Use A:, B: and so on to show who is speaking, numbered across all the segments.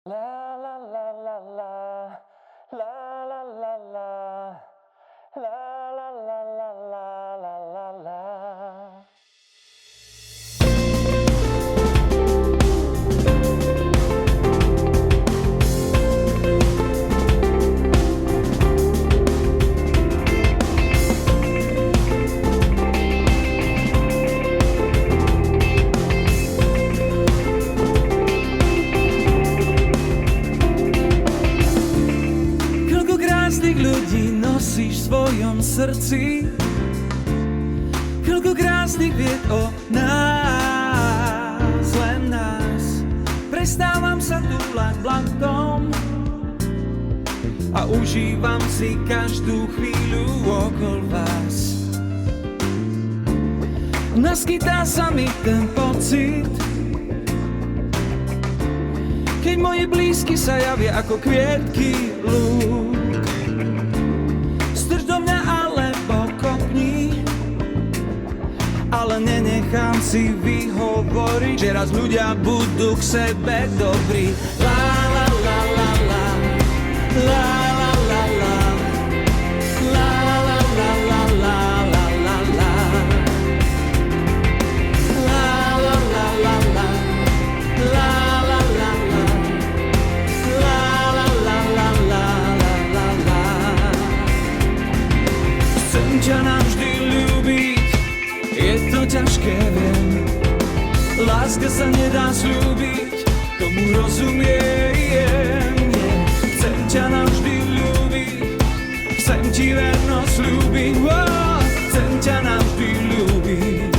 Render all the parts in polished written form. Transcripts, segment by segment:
A: La la la la la, la la la la, la la la la la la la.
B: Krásnych ľudí nosíš v svojom srdci, koľko krásnych vied o nás, len nás. Prestávam sa túlať blatom a užívam si každú chvíľu okolo vás. Naskytá sa mi ten pocit, keď moji blízky sa javia ako kvietky lúk. Ale nenechám si vyhovoriť, že raz ľudia budú k sebe dobrí. La la la la la, la la la la, la la la la la la la la, la la la la la, la la la la, la la la la la la la. Chcem ťa navždy ľúbiť. Je to ťažké, viem, láska sa nedá sľúbiť, tomu rozumiem, chcem ťa navždy ľúbiť, chcem ti vernosť ľúbiť, chcem ťa navždy ľúbiť,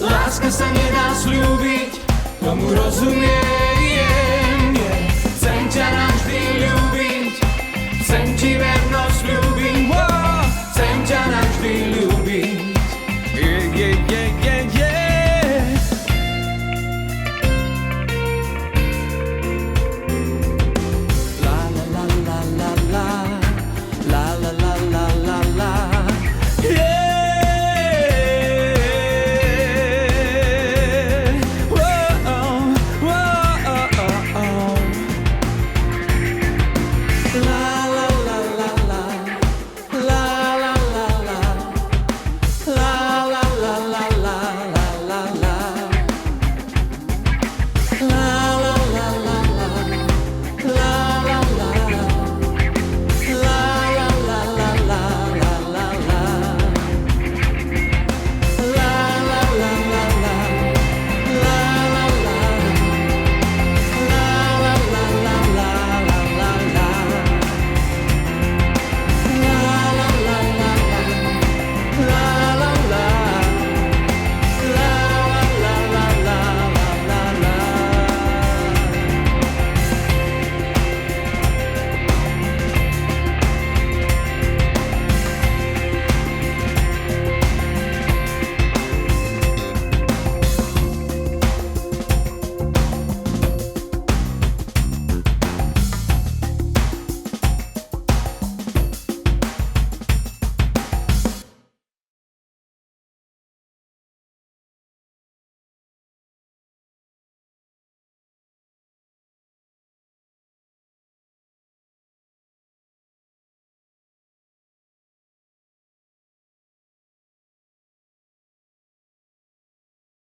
B: láska sa nedá sľúbiť, tomu rozumiem.